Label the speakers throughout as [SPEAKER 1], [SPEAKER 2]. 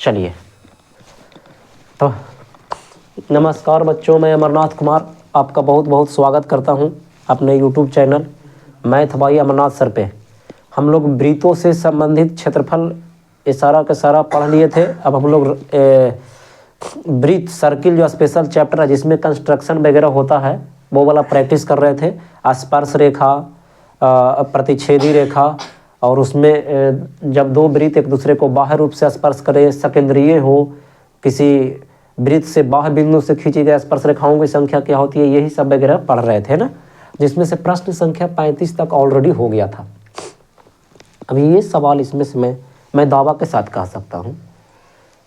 [SPEAKER 1] चलिए तो नमस्कार बच्चों, मैं अमरनाथ कुमार आपका बहुत बहुत स्वागत करता हूं अपने YouTube channel math by Amarnath sir पे। हम लोग वृत्तों से संबंधित क्षेत्रफल ये सारा का सारा पढ़ लिए थे। अब हम लोग वृत्त सर्किल जो स्पेशल चैप्टर है जिसमें कंस्ट्रक्शन वगैरह होता है वो वाला प्रैक्टिस कर रहे थे। स्पर्श रेखा, प्रतिच्छेदी रेखा, और उसमें जब दो वृत्त एक दूसरे को बाह्य रूप से स्पर्श करें, सकेंद्रीय हो, किसी वृत्त से बाह्य बिंदु से खींची गई स्पर्श रेखाओं की संख्या क्या होती है, यही सब वगैरह पढ़ रहे थे ना, जिसमें से प्रश्न संख्या 35 तक ऑलरेडी हो गया था। अभी ये सवाल इसमें से मैं दावा के साथ कह सकता हूँ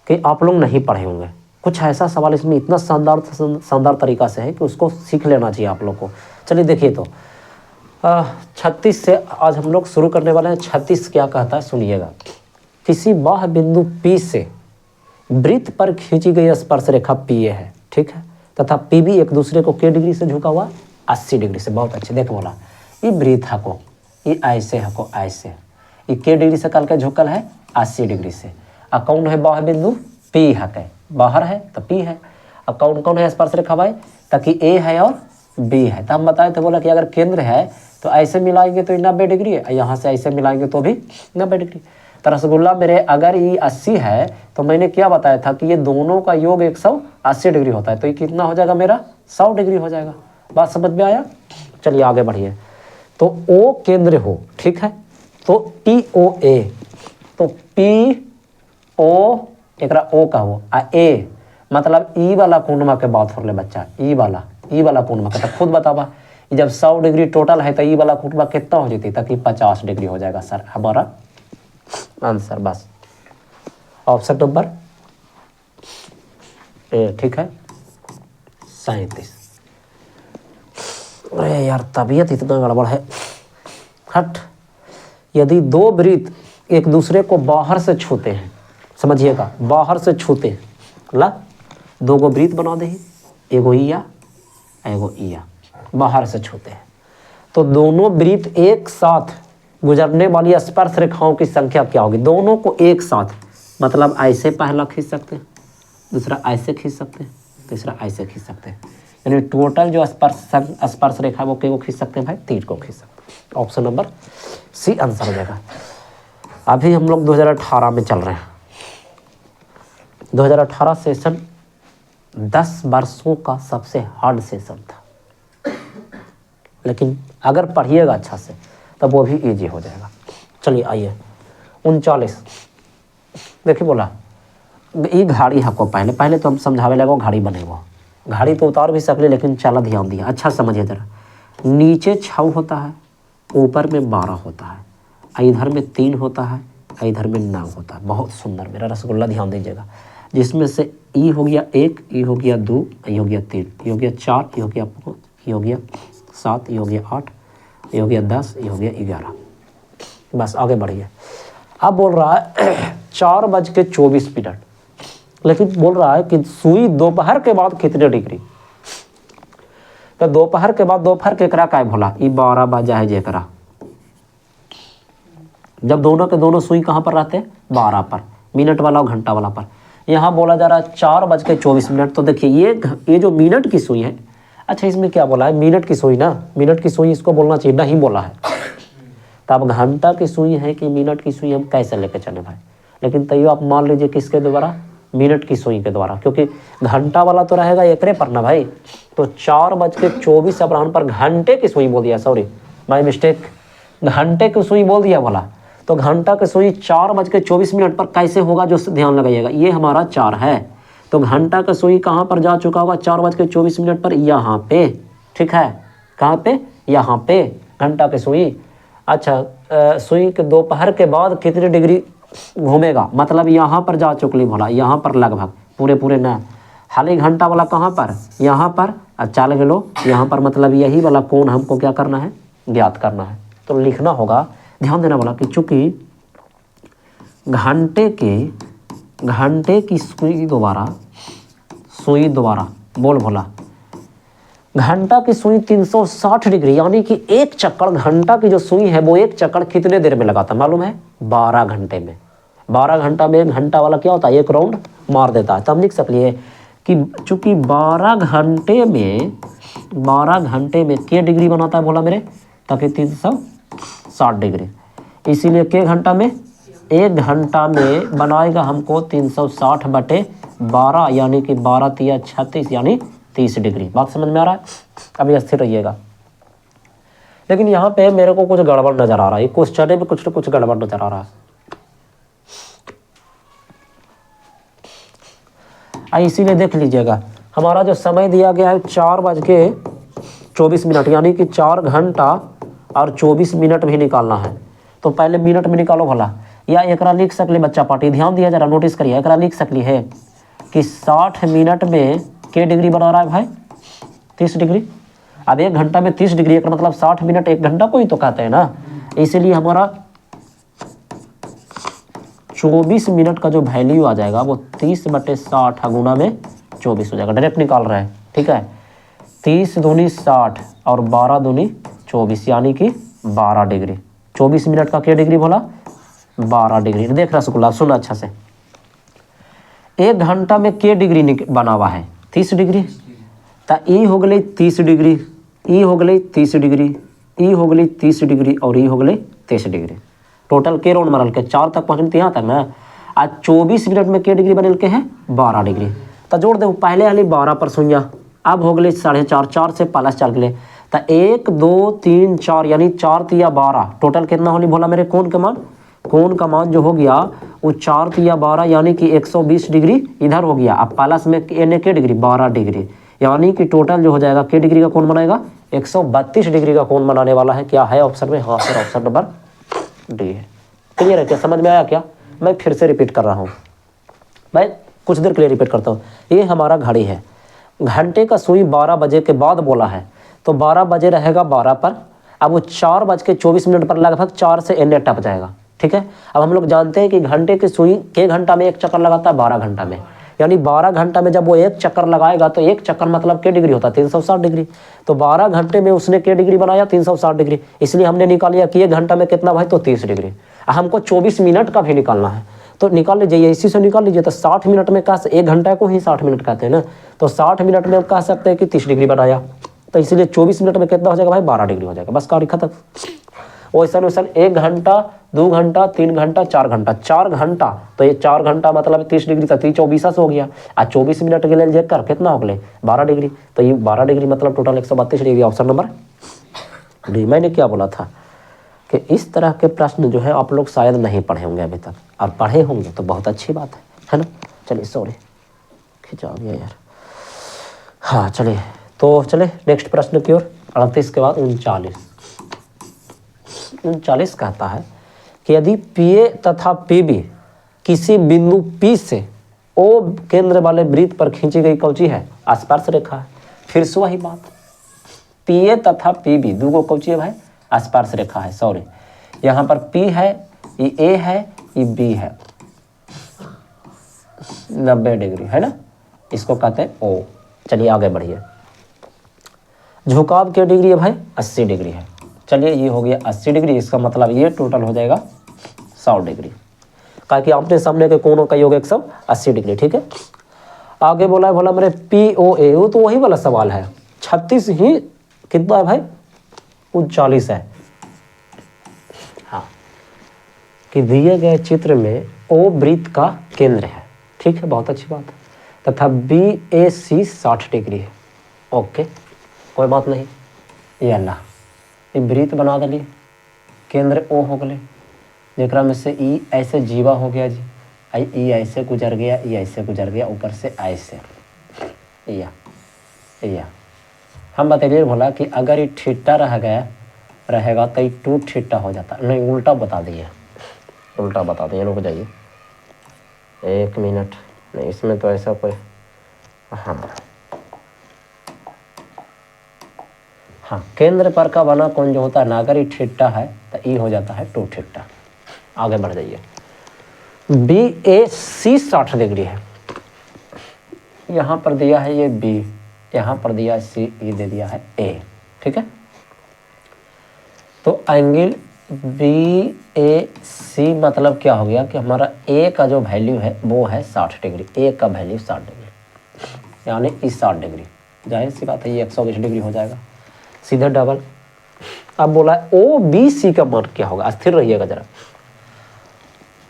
[SPEAKER 1] कि आप लोग नहीं पढ़े होंगे। कुछ ऐसा सवाल इसमें इतना शानदार तरीका से है कि उसको सीख लेना चाहिए आप लोग को। चलिए देखिए तो 36 से आज हम लोग शुरू करने वाले हैं। 36 क्या कहता है सुनिएगा। किसी बाह्य बिंदु P से वृत्त पर खींची गई स्पर्श रेखा PA है, ठीक है, तथा PB एक दूसरे को के डिग्री से झुका हुआ 80 डिग्री से। बहुत अच्छे, देख बोला ये वृत्त है को ये ऐसे है को ऐसे, ये के डिग्री से कल के झुकल है 80 डिग्री से। और कौन है बाह्य बिंदु P है, के बाहर है तो P है। और कौन कौन है स्पर्श रेखा भाई, ताकि A है और B है। तो हम बताए थे, बोला कि अगर केंद्र है तो ऐसे मिलाएंगे तो 90 डिग्री है, यहाँ से ऐसे मिलाएंगे तो भी 90 डिग्री। तो रसगुल्ला मेरे अगर ये 80 है तो मैंने क्या बताया था कि ये दोनों का योग 180 डिग्री होता है, तो ये कितना हो जाएगा मेरा 100 डिग्री हो जाएगा। बात समझ में आया। चलिए आगे बढ़िए। तो O केंद्र हो, ठीक है, तो TOA, तो PO एकरा O का हो, A मतलब E वाला पूर्णिमा के बात हो रहे बच्चा, E वाला पूर्णिमा का। तो खुद बतावा जब 100 डिग्री टोटल है तो ई वाला पूर्णिमा कितना हो जाती, ताकि 50 डिग्री हो जाएगा सर हमारा आंसर। बस ऑप्शन नंबर ए, ठीक है 37। अरे यार तबीयत इतना गड़बड़ है, हट। यदि दो वृत्त एक दूसरे को बाहर से छूते हैं, समझिएगा बाहर से छूते हैं, ला दो गो वृत्त बना दे, एगो इया एगो इया, बाहर से छूते हैं, तो दोनों वृत्त एक साथ गुजरने वाली स्पर्श रेखाओं की संख्या क्या होगी। दोनों को एक साथ मतलब ऐसे पहला खींच सकते हैं, दूसरा ऐसे खींच सकते हैं, तीसरा ऐसे खींच सकते हैं, यानी टोटल जो स्पर्श रेखा वो को खींच सकते हैं भाई, 3 को खींच सकते हैं। ऑप्शन नंबर सी आंसर हो जाएगा। अभी हम लोग 2018 में चल रहे हैं। 2018 सेशन 10 वर्षों का सबसे हार्ड सेशन था, लेकिन अगर पढ़िएगा अच्छा से तब वो भी इजी हो जाएगा। चलिए आइए 39। देखिए बोला ये घाड़ी है को पहले तो हम समझावे लगो घाड़ी बनेगो, घाड़ी तो उतार भी सकले, लेकिन चला ध्यान दिया अच्छा समझिए जरा। नीचे 6 होता है, ऊपर में 12 होता है, इधर में 3 होता है, इधर में 9 होता है। बहुत सुंदर मेरा रसगुल्ला, ध्यान दीजिएगा। जिसमें से ई हो गया 1, ई हो गया 2, ई हो गया 3, ई हो गया 4, ई हो गया 5, ई हो गया 7, ये हो गया 8, ये हो गया 10, ये हो गया 11। बस आगे बढ़िए। अब बोल रहा है 4:24, लेकिन बोल रहा है कि सुई दोपहर के बाद कितने डिग्री। तो दोपहर के बाद दोपहर के करा काय भोला, ये 12 बजा है जेकरा, जब दोनों के दोनों सुई कहाँ पर रहते हैं 12 पर, मिनट वाला और घंटा वाला पर। यहाँ बोला जा रहा है 4:24। तो देखिए ये जो मिनट की सुई है, अच्छा इसमें क्या बोला है मिनट की सुई ना, मिनट की सुई इसको बोलना चाहिए, नहीं बोला है। तो अब घंटा की सुई है कि मिनट की सुई हम कैसे लेके चले भाई, लेकिन तैयो आप मान लीजिए किसके द्वारा, मिनट की सुई के द्वारा, क्योंकि घंटा वाला तो रहेगा एकरे पर ना भाई। तो 4:24 अपराह्न पर घंटे की सुई बोल दिया, सॉरी बाय मिस्टेक, घंटे की सुई बोल दिया बोला। तो घंटा की सुई 4:24 पर कैसे होगा, जो ध्यान लगाइएगा। ये हमारा 4 है, तो घंटा का सुई कहाँ पर जा चुका होगा 4:24 पर, यहाँ पे, ठीक है, कहाँ पे, यहाँ पे घंटा की सुई। अच्छा सुई के दोपहर के बाद कितने डिग्री घूमेगा, मतलब यहाँ पर जा चुकली भोला, यहाँ पर लगभग पूरे ना, हाल ही घंटा वाला कहाँ पर, यहाँ पर, चाल गलो यहाँ पर, मतलब यही वाला कोण हमको क्या करना है, ज्ञात करना है। तो लिखना होगा, ध्यान देना बोला कि चूंकि घंटे की सुई द्वारा बोल भोला, घंटा की सुई 360 डिग्री, यानी कि एक चक्कर घंटा की जो सुई है वो एक चक्कर कितने देर में लगाता मालूम है, 12 घंटे में। 12 घंटा में 1 घंटा वाला क्या होता है, 1 राउंड मार देता है। तब लिख सकलिए कि चूंकि 12 घंटे में के डिग्री बनाता है बोला मेरे, ताकि 360 डिग्री। इसीलिए के घंटा में, 1 घंटा में बनाएगा हमको 360/12 यानी कि 12 तिया 36 यानी 30 डिग्री। बात समझ में आ रहा है? अभी स्थिर रहिएगा। लेकिन यहाँ पे मेरे को कुछ गड़बड़ नजर आ रहा है, क्वेश्चन में कुछ न कुछ गड़बड़ नजर आ रहा है। इसीलिए देख लीजिएगा, हमारा जो समय दिया गया है 4:24 यानी कि 4 घंटा और 24 मिनट भी निकालना है। तो पहले मिनट में निकालो भला, या एकरा लिख सकले बच्चा पार्टी, ध्यान दिया जरा, नोटिस करिए, एकरा लिख सकली है कि 60 मिनट में के डिग्री बना रहा है भाई, 30 डिग्री। अब 1 घंटा में 30 डिग्री, एक मतलब 60 मिनट 1 घंटा को ही तो कहते हैं ना। इसीलिए हमारा 24 मिनट का जो वैल्यू आ जाएगा वो 30/60 गुना में 24 हो जाएगा। डायरेक्ट निकाल रहे हैं, ठीक है। 30 दूनी 60 और 12 दूनी 24 यानी कि 12 डिग्री। 24 मिनट का क्या डिग्री बोला, 12 डिग्री। देख रसगुल्ला सुन अच्छा से, 1 घंटा में के डिग्री बना हुआ है 30 डिग्री, तो ई हो गई 30 डिग्री, ई हो गई 30 डिग्री, ई हो गई 30 डिग्री और ई हो गई 30 डिग्री। टोटल के राउंड मरल के 4 तक पहुँचल यहाँ तक ना। आज 24 मिनट में के डिग्री बनल के हैं 12 डिग्री। तो जोड़ दे, पहले वाली 12 पर सुनिया, अब हो गई 4.5, 4 से प्लस 4 के लिए, तो 1 2 3 4 यानी 4 तिया 12। टोटल कितना होली बोला मेरे, कोण का मान, कोण का मान जो हो गया वो 4 तिया 12 यानी कि 120 डिग्री इधर हो गया। अब प्लस में एने के डिग्री 12 डिग्री, यानी कि टोटल जो हो जाएगा के डिग्री का कोण बनाएगा 132 डिग्री का कोण बनाने वाला है। क्या है ऑप्शन में? हाँ सर, ऑप्शन नंबर डी है। क्लियर है क्या, समझ में आया क्या? मैं फिर से रिपीट कर रहा हूँ, मैं कुछ देर के लिए रिपीट करता हूँ। ये हमारा घड़ी है, घंटे का सुई 12 बजे के बाद बोला है, तो 12 बजे रहेगा 12 पर। अब वो 4:24 पर लगभग 4 से एने टप जाएगा, ठीक है। अब हम लोग जानते हैं कि घंटे की सुई के घंटा में 1 चक्कर लगाता है 12 घंटा में, यानी 12 घंटा में जब वो 1 चक्कर लगाएगा तो 1 चक्कर मतलब के डिग्री होता है 360 डिग्री। तो 12 घंटे में उसने के डिग्री बनाया 360 डिग्री, इसलिए हमने निकाल लिया कि 1 घंटा में कितना भाई, तो 30 डिग्री। हमको 24 मिनट का भी निकालना है, तो निकाल लीजिए, इसी से निकाल लीजिए। तो 60 मिनट में कह, 1 घंटा को ही 60 मिनट कहते हैं ना, तो 60 मिनट में कह सकते हैं कि 30 डिग्री बनाया, तो इसलिए 24 मिनट में कितना हो जाएगा भाई, 12 डिग्री हो जाएगा। बस कार्य खत्म। वैसा वैसा 1 घंटा 2 घंटा 3 घंटा 4 घंटा, 4 घंटा, तो ये 4 घंटा मतलब 30 डिग्री, तो 24 हो गया। आ 24 मिनट के लिए जेकर कितना हो गए 12 डिग्री, तो ये 12 डिग्री मतलब total 132 degree. Option number D. मैंने क्या बोला था कि इस तरह के प्रश्न जो है आप लोग शायद नहीं पढ़े होंगे अभी तक, और पढ़े होंगे तो बहुत अच्छी बात है ना। चलिए सॉरी खिंचा गया यार। हाँ चलिए, तो चले नेक्स्ट प्रश्न की ओर। 38 के बाद 39 कहता है कि यदि पीए तथा पीबी किसी बिंदु पी से ओ केंद्र वाले वृत्त पर खींची गई कौची है, स्पर्श रेखा है। फिर से वही बात, पीए तथा पीबी दूगो कौची है भाई, स्पर्श रेखा है। सॉरी, यहाँ पर पी है, ये ए है, ये बी है, 90 डिग्री है ना, इसको कहते हैं ओ। चलिए आगे बढ़िए। झुकाव क्या डिग्री है भाई, 80 डिग्री है। चलिए ये हो गया 80 डिग्री, इसका मतलब ये टोटल हो जाएगा 100 डिग्री, कहा कि आपने सामने के कोणों का योग 180 डिग्री, ठीक है। आगे बोला मेरे पी ओ ए, वो तो वही वाला सवाल है। 36 ही कितना है भाई, 39 है। हाँ, कि दिए गए चित्र में ओ वृत्त का केंद्र है, ठीक है, बहुत अच्छी बात है, तथा बी ए सी 60 डिग्री है। ओके, कोई बात नहीं। ये अल्लाह, ये वृत्त बना दिली, केंद्र ओ हो गए, जेकरा में से ई ऐसे जीवा हो गया जी, ई ऐसे गुजर गया, ई ऐसे गुजर गया, ऊपर से ऐसे या हम बताइए बोला कि अगर ये ठीटा रहेगा तो ये 2 ठीटा हो जाता। नहीं, उल्टा बता दिए, रुक जाइए 1 मिनट। नहीं, इसमें तो ऐसा कोई, हाँ केंद्र पर का बना कौन जो होता है ना, अगर ये ठीटा है तो ई हो जाता है 2 ठीटा। आगे बढ़ जाइए। बी ए सी 60 डिग्री है, यहाँ पर दिया है ये बी, यहाँ पर दिया है सी, ई दे दिया है ए, ठीक है। तो एंगल बी ए सी मतलब क्या हो गया कि हमारा ए का जो वैल्यू है वो है 60 डिग्री, ए का वैल्यू 60 डिग्री यानी इस 60 डिग्री, जाहिर सी बात है ये 120 डिग्री हो जाएगा सीधे डबल। अब बोला ओ बी सी का मान क्या होगा, स्थिर रहिएगा जरा।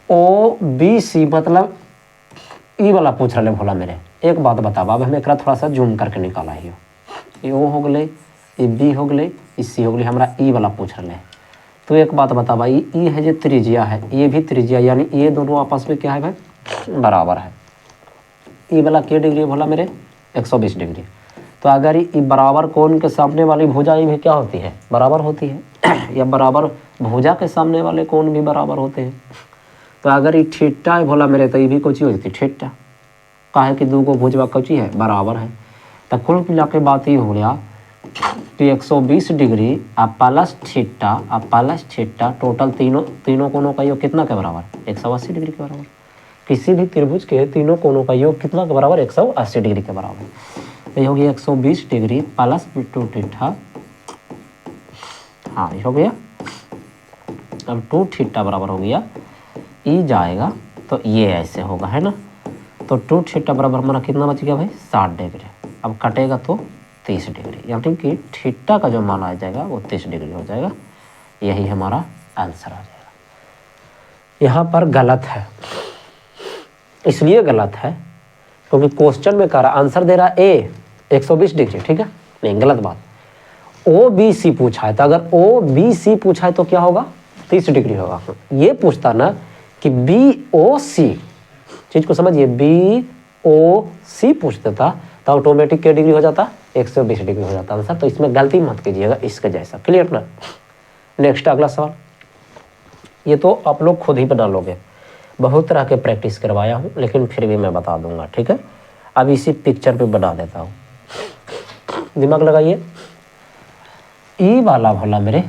[SPEAKER 1] ओ बी सी मतलब ई वाला पूछ रहे भोला मेरे, एक बात बताओ, अब हमें थोड़ा सा जूम करके निकाला है, ये ओ हो गए, ये बी हो गए, ये सी हो गए, हमारा ई वाला पूछ रहे हैं। तो एक बात बता भाई, ई है जो त्रिज्या है, ये भी त्रिज्या, यानी ये दोनों आपस में क्या है भाई, बराबर है। ई वाला क्या डिग्री भोला मेरे, 120 डिग्री। तो अगर ये बराबर कोण के सामने वाली भुजा भी क्या होती है, बराबर होती है या बराबर भुजा के सामने वाले कोण भी बराबर होते हैं। तो अगर ये थीटा है भोला मेरे, तो ये भी कुछ हो जाती थीटा, काहे कि दो को भुजवा कुछ है, बराबर है। तो कुल मिला के बात ये हो गया कि 120 डिग्री अब प्लस थीटा टोटल तीनों कोणों का योग कितना के बराबर, 180 डिग्री के बराबर। किसी भी त्रिभुज के तीनों कोणों का योग कितना के बराबर, 180 डिग्री के बराबर। तो ये हो गया 120 डिग्री प्लस 2 थीटा, हाँ ये हो गया। अब 2 थीटा बराबर हो गया, ई जाएगा तो ये ऐसे होगा, है ना। तो 2 थीटा बराबर हमारा कितना बच गया भाई, 60 डिग्री। अब कटेगा तो 30 डिग्री, यानी कि थीटा का जो मान आ जाएगा वो 30 डिग्री हो जाएगा। यही हमारा आंसर आ जाएगा। यहाँ पर गलत है, इसलिए गलत है क्योंकि क्वेश्चन में कह रहा, आंसर दे रहा ए 120 डिग्री, ठीक है, नहीं गलत बात। ओ बी सी पूछा है, तो अगर ओ बी सी पूछा है तो क्या होगा, 30 डिग्री होगा। ये पूछता ना कि बी ओ सी, चीज को समझिए, बी ओ सी पूछ देता तो ऑटोमेटिक क्या डिग्री हो जाता, 120 डिग्री हो जाता आंसर। तो इसमें गलती मत कीजिएगा इसके जैसा, क्लियर ना। नेक्स्ट अगला सवाल, ये तो आप लोग खुद ही बना लोगे, बहुत तरह के प्रैक्टिस करवाया हूँ लेकिन फिर भी मैं बता दूंगा, ठीक है। अब इसी पिक्चर पे बना देता हूँ, दिमाग लगाइए। ई वाला भला मेरे,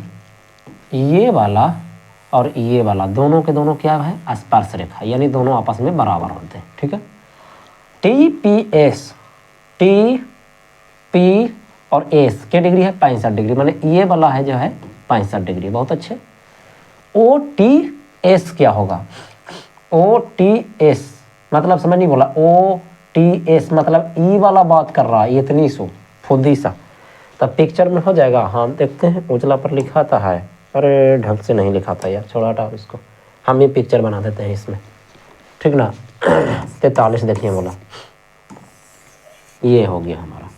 [SPEAKER 1] ये वाला और ये वाला दोनों के दोनों क्या है, स्पर्श रेखा, यानी दोनों आपस में बराबर होते हैं, ठीक है। T P S, T P और एस क्या डिग्री है, 65 डिग्री, माने ये वाला है जो है 65 डिग्री, बहुत अच्छे। ओ टी एस क्या होगा, ओ टी एस मतलब समझ नहीं बोला, ओ टी एस मतलब ई वाला बात कर रहा है, इतनी सो फुद्दी सा, तब पिक्चर में हो जाएगा। हाँ देखते हैं, उजला पर लिखा था है, अरे ढंग से नहीं लिखा था यार, छोड़ा हटाओ इसको, हम ये पिक्चर बना देते हैं इसमें, ठीक ना। 43 देखिए बोला, ये हो गया हमारा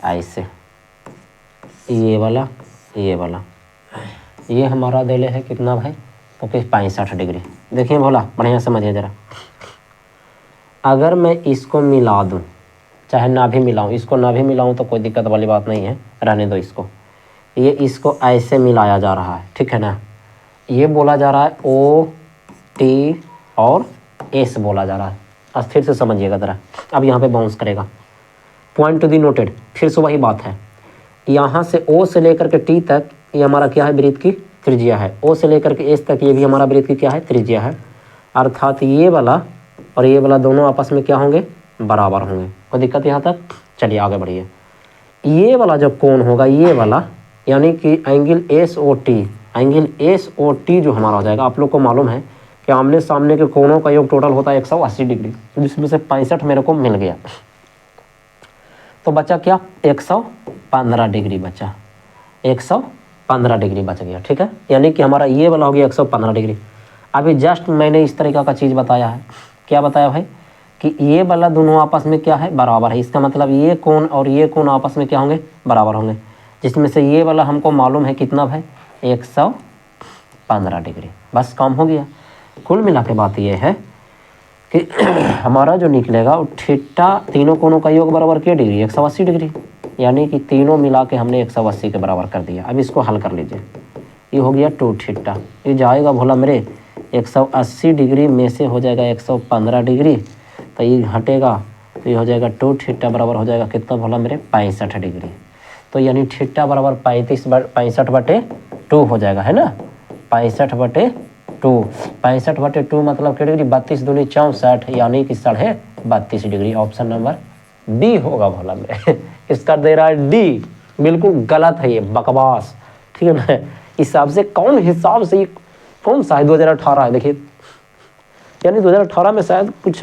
[SPEAKER 1] ऐसे, ये वाला ये हमारा देले है कितना भाई, तो कि 65 डिग्री। देखिए भोला बढ़िया समझिए जरा, अगर मैं इसको मिला दूं, चाहे ना भी मिलाऊं, इसको ना भी मिलाऊं तो कोई दिक्कत वाली बात नहीं है, रहने दो इसको। ये इसको ऐसे मिलाया जा रहा है, ठीक है ना। ये बोला जा रहा है ओ टी और एस बोला जा रहा है, अब फिर से समझिएगा जरा। अब यहाँ पे बाउंस करेगा, पॉइंट टू बी नोटेड, फिर से वही बात है। यहाँ से ओ से लेकर के टी तक ये हमारा क्या है, वृत्त की त्रिज्या है। ओ से लेकर के एस तक ये भी हमारा वृत्त की क्या है, त्रिज्या है। अर्थात ये वाला और ये वाला दोनों आपस में क्या होंगे, बराबर होंगे। कोई दिक्कत यहाँ तक, चलिए आगे बढ़िए। ये वाला जो कोण होगा, ये वाला यानी कि angle S O T, angle S O T जो हमारा हो जाएगा, आप लोग को मालूम है कि आमने सामने के कोणों का योग टोटल होता है 180 डिग्री, जिसमें से 65 मेरे को मिल गया, तो बचा क्या, 115 डिग्री बचा, 115 डिग्री बच गया, ठीक है। यानी कि हमारा ये वाला हो गया 115 डिग्री। अभी जस्ट मैंने इस तरीका का चीज़ बताया है, क्या बताया भाई, कि ये वाला दोनों आपस में क्या है, बराबर है। इसका मतलब ये कोण और ये कोण आपस में क्या होंगे, बराबर होंगे, जिसमें से ये वाला हमको मालूम है कितना है, 115 डिग्री, बस काम हो गया। कुल मिला के बात ये है कि हमारा जो निकलेगा वो थीटा, तीनों कोणों का योग बराबर क्या डिग्री, 180 डिग्री, यानी कि तीनों मिला के हमने 180 के बराबर कर दिया। अब इसको हल कर लीजिए, ये हो गया 2 थीटा, ये जाएगा भोला मेरे 180 डिग्री में से हो जाएगा 115 डिग्री, तो ये हटेगा तो ये हो जाएगा 2 थीटा बराबर हो जाएगा कितना भोला मेरे, 65 डिग्री। तो यानी थीटा बराबर 65/2 हो जाएगा, है ना, 65/2, 65/2 मतलब क्या डिग्री, 32 दूनी 64, यानी कि 32.5 डिग्री। ऑप्शन नंबर बी होगा भोला मेरे। इसका दे रहा है डी, बिल्कुल गलत है ये, बकवास, ठीक है ना। हिसाब से कौन हिसाब से, कौन सा है 2018 है देखिए, यानी 2018 में शायद कुछ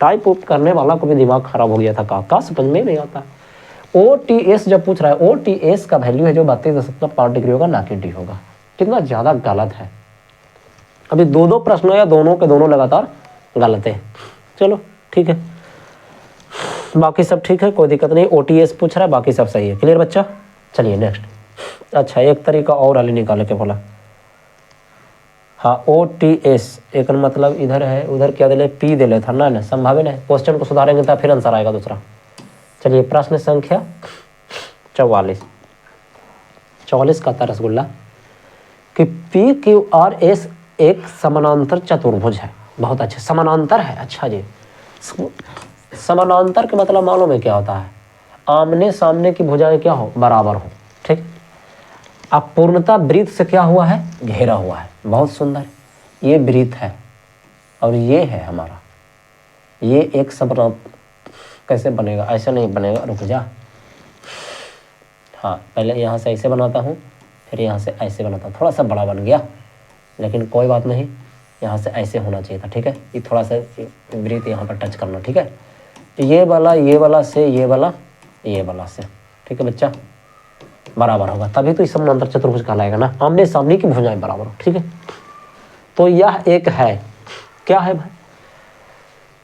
[SPEAKER 1] टाइप उप करने वाला को भी दिमाग खराब हो गया था। का समझ में नहीं आता। OTS जब पूछ रहा है, OTS का वैल्यू है जो 32.5 डिग्री होगा, ना कि डी होगा। कितना ज़्यादा गलत है। अभी दो प्रश्न है या दोनों के दोनों लगातार गलत है। चलो ठीक है, बाकी सब ठीक है, कोई दिक्कत नहीं। OTS पूछ रहा है, बाकी सब सही है। क्लियर बच्चा? चलिए नेक्स्ट। अच्छा, एक तरीका और हाली निकाले के बोला। हाँ, OTS एक मतलब इधर है, उधर क्या दिले, P दिले था ना, संभावना है। क्वेश्चन को सुधारेंगे तो फिर आंसर आएगा दूसरा। चलिए प्रश्न संख्या 44 का था रसगुल्ला कि PQRS एक समानांतर चतुर्भुज है। बहुत अच्छे, समानांतर है। अच्छा जी, समानांतर के मतलब मालूम है क्या होता है? आमने सामने की भुजाएं क्या हो, बराबर हो। ठीक, अब पूर्णता वृत्त से क्या हुआ है, घेरा हुआ है। बहुत सुंदर, ये वृत्त है और ये है हमारा, ये एक समानांतर। कैसे बनेगा? ऐसे नहीं बनेगा, रुक जा। हाँ, पहले यहाँ से ऐसे बनाता हूँ, फिर यहाँ से ऐसे बनाता हूँ। थोड़ा सा बड़ा बन गया, लेकिन कोई बात नहीं, यहाँ से ऐसे होना चाहिए था। ठीक है, ये थोड़ा सा वृत्त यहाँ पर टच करना। ठीक है, ये वाला से ये वाला से। ठीक है बच्चा, बराबर होगा, तभी तो इस समानांतर चतुर्भुज कहलाएगा ना, आमने सामने की भुजाएं बराबर हो। ठीक है, तो यह एक है, क्या है भाई?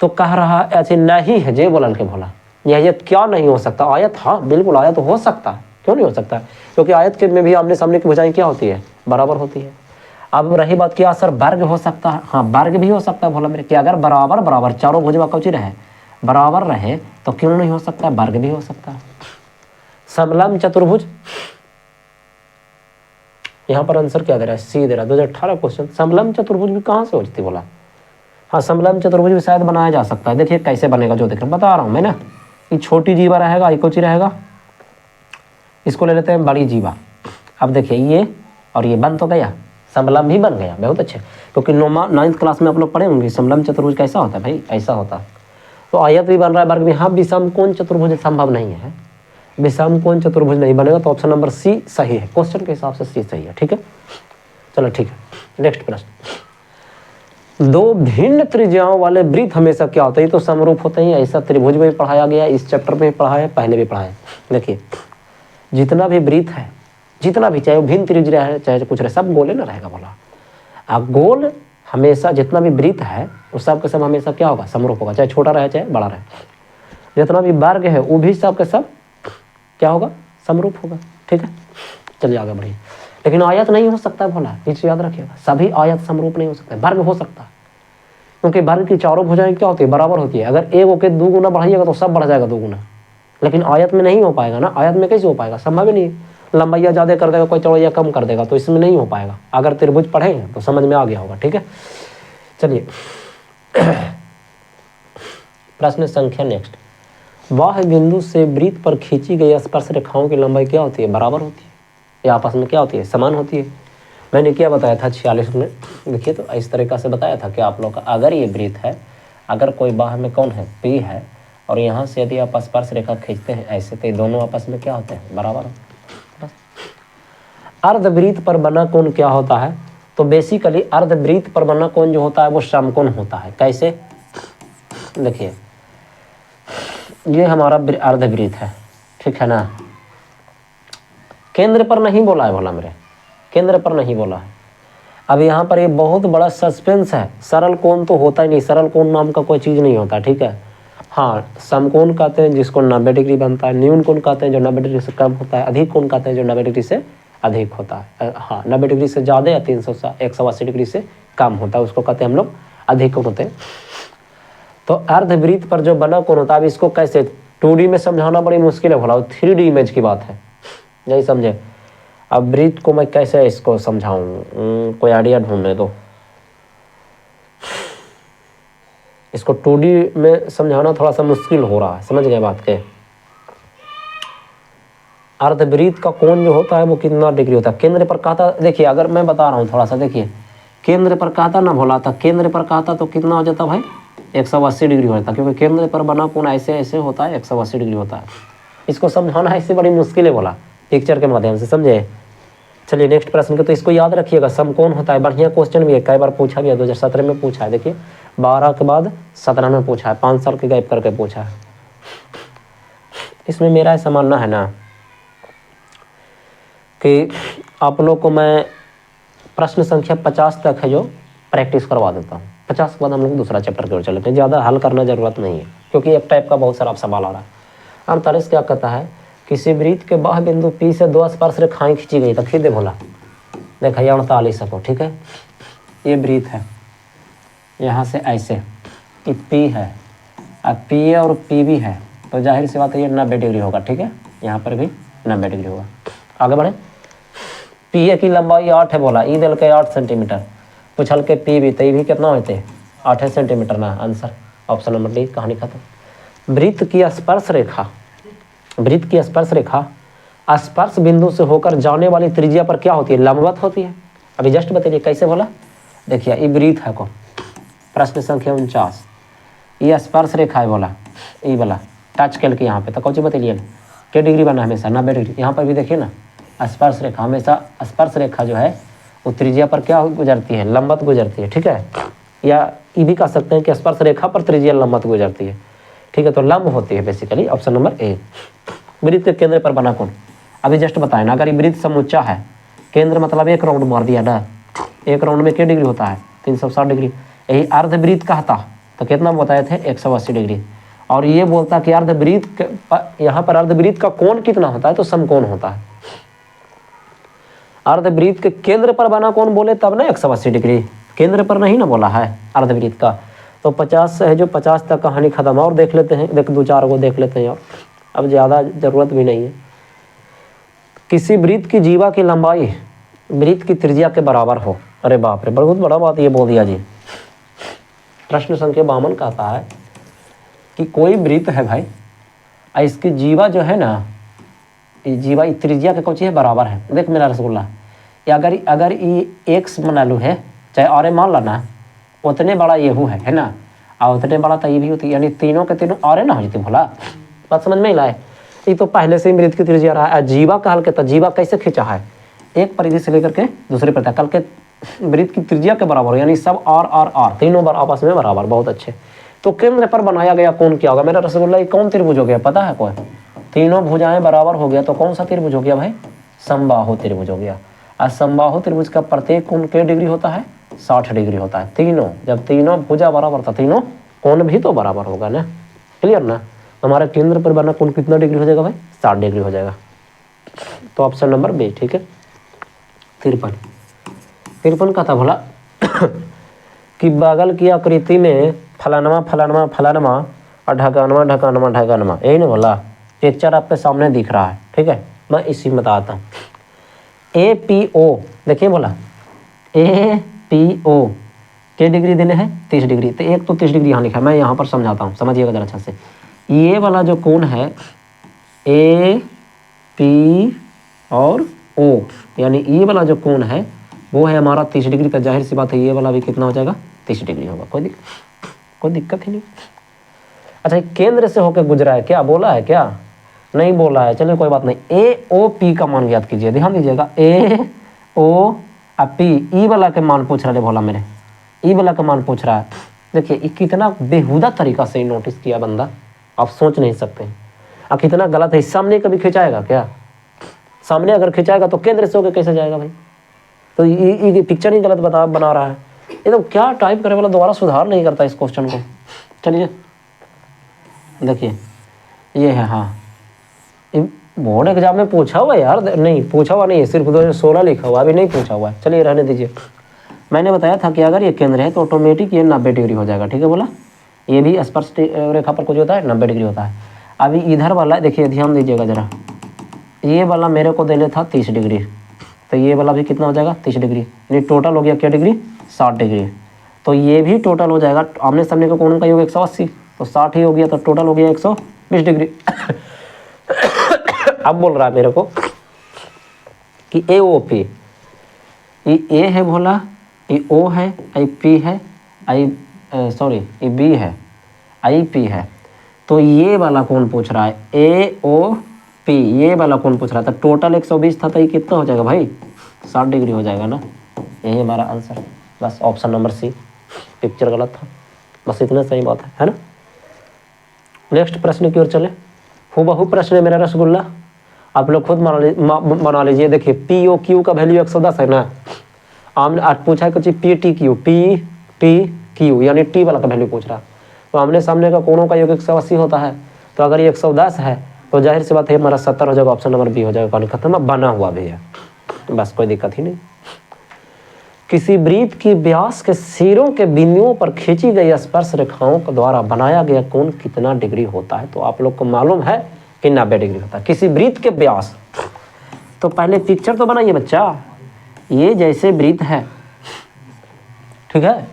[SPEAKER 1] तो कह रहा ऐसे नहीं है, जे बोलल के भोला, यह क्या नहीं हो सकता? आयत, हाँ बिल्कुल आयत हो सकता है, क्यों नहीं हो सकता है? क्योंकि आयत के में भी आमने सामने की भुजाएं क्या होती है, बराबर होती है। अब रही बात क्या सर, वर्ग हो सकता है? हाँ, वर्ग भी हो सकता है। भोला मेरे कि अगर बराबर चारों भुजवा कौची रहे, बराबर रहे, तो क्यों नहीं हो सकता है, वर्ग भी हो सकता है। समलंब चतुर्भुज, यहाँ पर आंसर क्या दे रहा है, सी दे रहा है। 2018 क्वेश्चन। समलंब चतुर्भुज भी कहाँ से होती बोला? हाँ, समलंब चतुर्भुज भी शायद बनाया जा सकता है। देखिए कैसे बनेगा, जो देख रहे बता रहा हूँ मैं ना। ये छोटी जीवा रहेगा, ये कोची रहेगा, इसको ले लेते हैं बड़ी जीवा। अब देखिए ये और ये बन तो गया, समलंब भी बन गया। बहुत अच्छे, क्योंकि 9th क्लास में आप लोग पढ़े होंगे समलंब चतुर्भुज कैसा होता है भाई, ऐसा होता है। तो आयत भी बन रहा है, वर्ग भी। हाँ, विषम कोण चतुर्भुज संभव नहीं है, विषम कोण चतुर्भुज नहीं बनेगा, तो ऑप्शन नंबर सी सही है। क्वेश्चन के हिसाब से सी सही है। ठीक है, चलो ठीक है, नेक्स्ट प्रश्न। दो भिन्न त्रिज्याओं वाले वृत्त हमेशा क्या होता है, ये तो समरूप होते हैं। ऐसा त्रिभुज में भी पढ़ाया गया, इस चैप्टर में भी पढ़ाया, पहले भी पढ़ाया। देखिए जितना भी वृत्त है, जितना भी, चाहे वो भिन्न त्रिज्या है चाहे कुछ रहे, सब गोले ना रहेगा बोला। अब गोल हमेशा, जितना भी वृत्त है वो सब के सब हमेशा क्या होगा, समरूप होगा, चाहे छोटा रहे चाहे बड़ा रहे। जितना भी वर्ग है वो भी सब के सब क्या होगा, समरूप होगा। ठीक है, चलिए आगे बढ़िए। लेकिन आयत नहीं हो सकता भोला, इसे याद रखिएगा, सभी आयत समरूप नहीं हो सकते। वर्ग हो सकता है, क्योंकि वर्ग की चारों भुजाएं क्या होती है, बराबर होती है। अगर एक होकर 2 गुना बढ़ाइएगा तो सब बढ़ जाएगा 2 गुना, लेकिन आयत में नहीं हो पाएगा ना। आयत में कैसे हो पाएगा, संभव ही नहीं है। लंबाइया ज़्यादा कर देगा, कोई चौड़ाइया कम कर देगा, तो इसमें नहीं हो पाएगा। अगर त्रिभुज पढ़ेंगे तो समझ में आ गया होगा। ठीक है, चलिए प्रश्न संख्या नेक्स्ट। वह बिंदु से वृत्त पर खींची गई स्पर्श रेखाओं की लंबाई क्या होती है, बराबर होती है, या आपस में क्या होती है, समान होती है। मैंने क्या बताया था 46 में, देखिए तो इस तरीक़ा से बताया था कि आप लोग का अगर ये वृत्त है, अगर कोई बाहर में कौन है, P है, और यहाँ से यदि आप स्पर्श रेखा खींचते हैं ऐसे, तो ये दोनों आपस में क्या होते हैं, बराबर होते हैं। अर्धवृत्त पर बना कोण क्या होता है, तो बेसिकली अर्धवृत्त पर बना कोण जो होता है वो समकोण होता है। कैसे, देखिए ये हमारा अर्धवृत्त है, ठीक है ना। केंद्र पर नहीं बोला है भोला मेरे, केंद्र पर नहीं बोला है। अब यहाँ पर ये बहुत बड़ा सस्पेंस है। सरल कोण तो होता ही नहीं, सरल कोण नाम का कोई चीज़ नहीं होता। ठीक है, हाँ, समकोण कहते हैं जिसको 90 डिग्री बनता है, न्यून कोण कहते हैं जो 90 डिग्री से कम होता है, अधिक कोण कहते हैं जो 90 डिग्री से अधिक होता है। हाँ, 90 डिग्री से ज़्यादा या 180 डिग्री से कम होता है, उसको कहते हैं हम लोग अधिक कोण होते हैं। तो अर्धवृत्त पर जो बना कोण होता है, अब इसको कैसे 2D में समझाना बड़ी मुश्किल है भला, 3D इमेज की बात है, नहीं समझे। अब वृत्त को मैं कैसे इसको समझाऊँ, कोई आइडिया ढूंढने दो। इसको 2D में समझाना थोड़ा सा मुश्किल हो रहा है, समझ गए बात के। अर्धवृत्त का कोण जो होता है वो कितना डिग्री होता है, केंद्र पर कहता, देखिए अगर मैं बता रहा हूँ थोड़ा सा, देखिए केंद्र पर कहता ना भोला था, केंद्र पर कहता तो कितना हो जाता भाई, 180 डिग्री हो जाता, क्योंकि केंद्र पर बना कोण ऐसे ऐसे होता है, 180 डिग्री होता है। इसको समझाना ऐसे बड़ी मुश्किल है भोला, पिक्चर के माध्यम से, समझे। चलिए नेक्स्ट प्रश्न के, तो इसको याद रखिएगा, समकोण होता है, बढ़िया क्वेश्चन भी है, कई बार पूछा भी है, 2017 में पूछा है, देखिए 12 के बाद 17 में पूछा है, 5 साल के गैप करके पूछा है। इसमें मेरा ऐसा मानना है ना कि आप लोग को मैं प्रश्न संख्या 50 तक है जो प्रैक्टिस करवा देता हूँ, 50 के बाद हम लोग दूसरा चैप्टर की ओर चलते हैं, ज़्यादा हल करना जरूरत नहीं है क्योंकि एक टाइप का बहुत सारा सवाल आ रहा है। 48 क्या कहता है, किसी वृत्त के बाह्य बिंदु P से 2 स्पर्श रेखाएं खींची गई, तो खींच दे बोला, देखा ये 48 को, ठीक है, ये वृत्त है, यहाँ से ऐसे, ये P है, अब P और P भी है, तो जाहिर सी बात है ये 90 डिग्री होगा, ठीक है, यहाँ पर भी 90 डिग्री होगा। आगे बढ़े, P की लंबाई 8 है बोला, ई दल के 8 सेंटीमीटर, पूछल के P भी, तो ये भी कितना होते 8 सेंटीमीटर ना, आंसर ऑप्शन नंबर डी, कहानी खत्म। वृत्त की स्पर्श रेखा, वृत्त की स्पर्श रेखा स्पर्श बिंदु से होकर जाने वाली त्रिज्या पर क्या होती है, लंबवत होती है। अभी जस्ट बताइए कैसे बोला, देखिए ये वृत्त है को, प्रश्न संख्या 49, ये स्पर्श रेखा है बोला, ये वाला टच कैल के यहाँ पे, तो कौन सी बताइए क्या डिग्री बना, हमेशा 90 डिग्री। यहाँ पर भी देखिए ना, स्पर्श रेखा हमेशा, स्पर्श रेखा जो है वो त्रिज्या पर क्या गुजरती है, लंबवत गुजरती है, ठीक है, या ये भी कह सकते हैं कि स्पर्श रेखा पर त्रिज्या लंबवत गुजरती है, ठीक है, तो लंब होती है बेसिकली, ऑप्शन नंबर ए। वृत्त के केंद्र पर बना कोण, अभी जस्ट बताए ना, अगर ये वृत्त समुच्चा है, केंद्र मतलब एक राउंड मार दिया ना, एक राउंड में क्या डिग्री होता है 360 डिग्री, यही अर्धवृत्त कहता तो कितना बताए थे 180 डिग्री, और ये बोलता कि अर्धवृत्त, यहाँ पर अर्धवृत्त का कोण कितना होता है, तो समकोण होता है। अर्धवृत्त के केंद्र पर बना कोण बोले तब ना 180 डिग्री, केंद्र पर नहीं ना बोला है अर्धवृत्त का, तो 50 है जो 50 तक कहानी खत्म। और देख लेते हैं, देख 2-4 को देख लेते हैं, और अब ज़्यादा ज़रूरत भी नहीं है। किसी वृत्त की जीवा की लंबाई वृत्त की त्रिज्या के बराबर हो, अरे बाप रे, बहुत बड़ा बात ये बोल दिया जी। प्रश्न संख्या 52 कहता है कि कोई वृत्त है भाई, इसकी जीवा जो है ना, जीवा त्रिज्या के कौन सी है, बराबर है। देख मेरा रसगुल्ला, अगर ये x मान लो है, चाहे और मान लाना, उतने बड़ा ये है ना, और उतने बड़ा तो ये भी होती है, यानी तीनों के तीनों और ना हो जाती, भोला बात समझ में ही लाए। ये तो पहले से ही वृत्त की त्रिज्या रहा है, जीवा कहल के, तो जीवा कैसे खींचा है, एक परिधि से लेकर के दूसरे परिधि, कल के वृत्त की त्रिज्या के बराबर, यानी सब आर तीनों बार आपस में बराबर, बहुत अच्छे। तो केंद्र पर बनाया गया कौन क्या होगा मेरा रसगुल्ला, ये कौन त्रिभुज हो गया पता है कोई, तीनों भुजाएं बराबर हो गया, तो कौन सा त्रिभुज हो गया भाई, समबाहु त्रिभुज हो गया। और समबाहु त्रिभुज का प्रत्येक कोण के डिग्री होता है, 60 डिग्री होता है। तीनों, जब तीनों भुजा बराबर था, तीनों कोण भी तो बराबर होगा ना, क्लियर ना। हमारा केंद्र पर बना कोण कितना डिग्री हो जाएगा भाई, 60 डिग्री हो जाएगा, तो ऑप्शन नंबर बी, ठीक है। 53 का था भला कि बगल की आकृति में फलानमा फलानमा फलानमा और ढकानमा ढकानमा ढकानमा, यही ना बोला, पिक्चर आपके सामने दिख रहा है, ठीक है, मैं इसी में बताता हूँ। APO देखिए बोला, APO के डिग्री देने हैं 30 डिग्री, तो एक तो 30 डिग्री यहाँ लिखा है, मैं यहाँ पर समझाता हूँ, समझिएगा जरा अच्छा से। ये वाला जो कोण है AP और O, यानी ये वाला जो कोण है वो है हमारा 30 डिग्री, तो जाहिर सी बात है ये वाला भी कितना हो जाएगा, 30 डिग्री होगा, कोई दिक्कत ही नहीं। अच्छा, केंद्र से होकर गुजरा है, क्या बोला है, क्या नहीं बोला है, चलिए कोई बात नहीं। AOP का मान ज्ञात कीजिए, ध्यान दीजिएगा, AOP, ई वाला के मान पूछ रहा है भोला, मेरे ई वाला का मान पूछ रहा है। देखिए ये कितना बेहुदा तरीका से नोटिस किया बंदा, आप सोच नहीं सकते हैं, अब कितना गलत है। सामने कभी खिंचाएगा क्या, सामने अगर खिंचाएगा तो केंद्र से होकर कैसे जाएगा भाई, तो ये पिक्चर ही गलत बना रहा है। ये तो क्या टाइप करे वाला दोबारा सुधार नहीं करता इस क्वेश्चन को। चलिए देखिए ये है, हाँ बोर्ड एग्जाम में पूछा हुआ यार, नहीं पूछा हुआ नहीं है, सिर्फ 2016 लिखा हुआ, अभी नहीं पूछा हुआ है। चलिए रहने दीजिए, मैंने बताया था कि अगर ये केंद्र है तो ऑटोमेटिक ये 90 डिग्री हो जाएगा, ठीक है बोला। ये भी स्पर्श रेखा पर कुछ होता है 90 डिग्री होता है। अभी इधर वाला देखिए, ध्यान दीजिएगा जरा, ये वाला मेरे को देने था 30 डिग्री, तो ये वाला भी कितना हो जाएगा 30 डिग्री, यानी टोटल हो गया क्या डिग्री, 60 डिग्री। तो ये भी टोटल हो जाएगा, आमने सामने का कोण का योग 180, तो 60 ही हो गया, तो टोटल हो गया 120 डिग्री। अब बोल रहा है मेरे को कि AOP, ये A है भोला, ये O है, ये P है, ये B है, IP है, तो ये वाला कौन पूछ रहा है AOP, ये वाला कौन पूछ रहा था। टोटल 120 था, तो ये कितना हो जाएगा भाई 60 डिग्री हो जाएगा ना, यही हमारा आंसर। बस ऑप्शन नंबर सी, पिक्चर गलत था, बस इतना सही बात है ना। नेक्स्ट प्रश्न की ओर चले। हूबहू प्रश्न है मेरा रसगुल्ला, आप लोग खुद बना लीजिए। देखिए पी ओ क्यू का वैल्यू 110 है ना, आमने आज पूछा है कुछ पी टी क्यू यानी टी वाला का वैल्यू पूछ रहा है, तो आमने सामने का कोणों का योग 180 होता है, तो अगर ये 110 है तो जाहिर सी बात है हमारा 70 हो जाएगा, ऑप्शन नंबर बी हो जाएगा, कहानी खत्म। बना हुआ भी है, बस कोई दिक्कत ही नहीं। किसी वृत्त की व्यास के सिरों के बिंदुओं पर खींची गई स्पर्श रेखाओं के द्वारा बनाया गया कोण कितना डिग्री होता है, तो आप लोग को मालूम है कि 90 डिग्री होता है किसी वृत्त के व्यास। तो पहले पिक्चर तो बनाइए बच्चा, ये जैसे वृत्त है, ठीक है,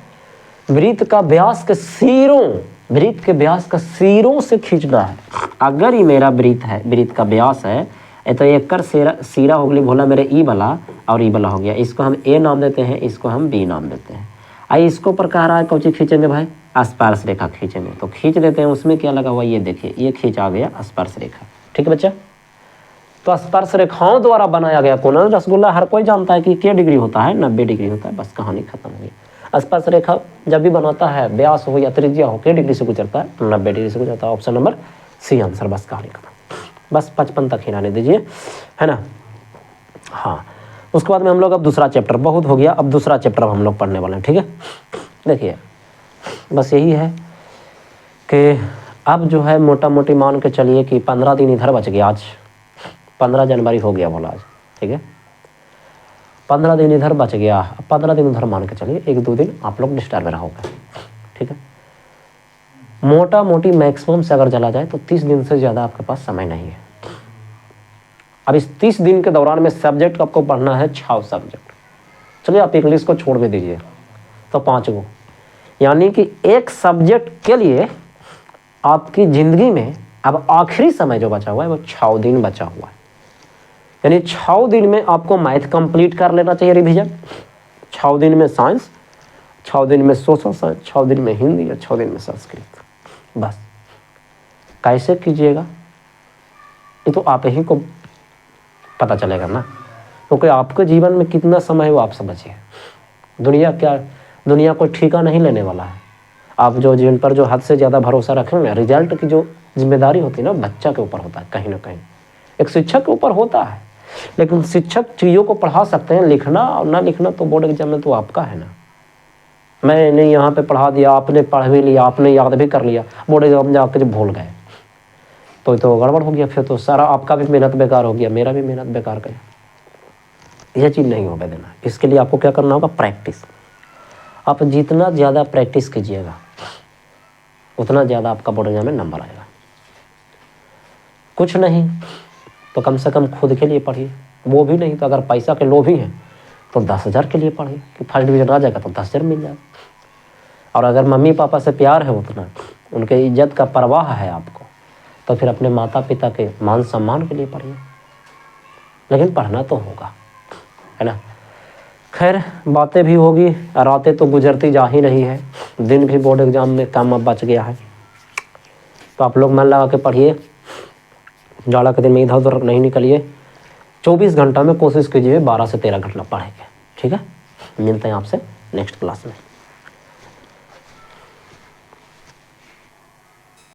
[SPEAKER 1] वृत्त का व्यास के सिरों, वृत्त के व्यास का सिरों से खींचना है। अगर ये मेरा वृत्त है, वृत्त का व्यास है, तो एक कर सीरा हो गई बोला मेरे ई वाला और ई वाला हो गया, इसको हम ए नाम देते हैं, इसको हम बी नाम देते हैं। आई इसको पर कह रहा है कौन सी खींचेंगे भाई, स्पर्श रेखा खींचेंगे, तो खींच देते हैं। उसमें क्या लगा हुआ ये देखिए, ये खींच आ गया स्पर्श रेखा, ठीक है बच्चा। तो स्पर्श रेखाओं द्वारा बनाया गया कोण, रसगुल्ला हर कोई जानता है कि क्या डिग्री होता है, 90 डिग्री होता है, बस कहानी खत्म हुई। स्पर्श रेखा जब भी बनाता है, व्यास हो या त्रिज्या हो, क्या डिग्री से गुजरता है, 90 डिग्री से गुजरता है, ऑप्शन नंबर सी आंसर, बस कहानी खत्म। बस 55 तक ही रहने दीजिए, है ना। हाँ, उसके बाद में हम लोग अब दूसरा चैप्टर, बहुत हो गया, अब दूसरा चैप्टर हम लोग पढ़ने वाले हैं, ठीक है। देखिए बस यही है कि अब जो है मोटा मोटी मान के चलिए कि 15 दिन इधर बच गया, आज 15 जनवरी हो गया बोला आज, ठीक है, 15 दिन इधर बच गया, 15 दिन उधर मान के चलिए, 1-2 दिन आप लोग डिस्टर्ब रहोगे, ठीक है। मोटा मोटी मैक्सिमम से अगर चला जाए तो 30 दिन से ज़्यादा आपके पास समय नहीं है। अब इस 30 दिन के दौरान में सब्जेक्ट आपको पढ़ना है 6 सब्जेक्ट। चलिए आप इंग्लिश को छोड़ भी दीजिए तो 5 गो, यानी कि एक सब्जेक्ट के लिए आपकी ज़िंदगी में अब आखिरी समय जो बचा हुआ है वो 6 दिन बचा हुआ है। यानी 6 दिन में आपको मैथ कंप्लीट कर लेना चाहिए, रिवीजन, 6 दिन में साइंस, 6 दिन में सोशल साइंस, 6 दिन में हिंदी और 6 दिन में संस्कृत। बस कैसे कीजिएगा ये तो आप ही को पता चलेगा ना, क्योंकि आपके जीवन में कितना समय है वो आप समझिए। दुनिया कोई ठेका नहीं लेने वाला है। आप जो जिन पर जो हद से ज़्यादा भरोसा रखेंगे, रिजल्ट की जो जिम्मेदारी होती है ना, बच्चा के ऊपर होता है, कहीं ना कहीं एक शिक्षक के ऊपर होता है। लेकिन शिक्षक चीज़ों को पढ़ा सकते हैं, लिखना और ना लिखना तो बोर्ड एग्जाम में तो आपका है ना। मैंने यहाँ पे पढ़ा दिया, आपने पढ़ भी लिया, आपने याद भी कर लिया, बोर्ड एग्जाम जाकर जब भूल गए तो गड़बड़ हो गया, फिर तो सारा आपका भी मेहनत बेकार हो गया, मेरा भी मेहनत बेकार गया। यह चीज़ नहीं होने देना। इसके लिए आपको क्या करना होगा, प्रैक्टिस। आप जितना ज़्यादा प्रैक्टिस कीजिएगा उतना ज़्यादा आपका बोर्ड एग्जाम में नंबर आएगा। कुछ नहीं तो कम से कम खुद के लिए पढ़िए, वो भी नहीं तो अगर पैसा के लोभी हैं तो 10,000 के लिए पढ़िए कि फर्स्ट डिवीजन आ जाएगा तो 10,000 मिल जाएगा। और अगर मम्मी पापा से प्यार है उतना, उनके इज्जत का परवाह है आपको, तो फिर अपने माता पिता के मान सम्मान के लिए पढ़िए। लेकिन पढ़ना तो होगा, है ना। खैर बातें भी होगी, रातें तो गुजरती जा ही रही है, दिन भी बोर्ड एग्जाम में कम अब बच गया है। तो आप लोग मन लगा के पढ़िए, जाड़ा के दिन में इधर उधर नहीं निकलिए। 24 घंटा में कोशिश कीजिए 12 से 13 घंटा पढ़ेंगे, ठीक है। मिलते हैं आपसे नेक्स्ट क्लास में।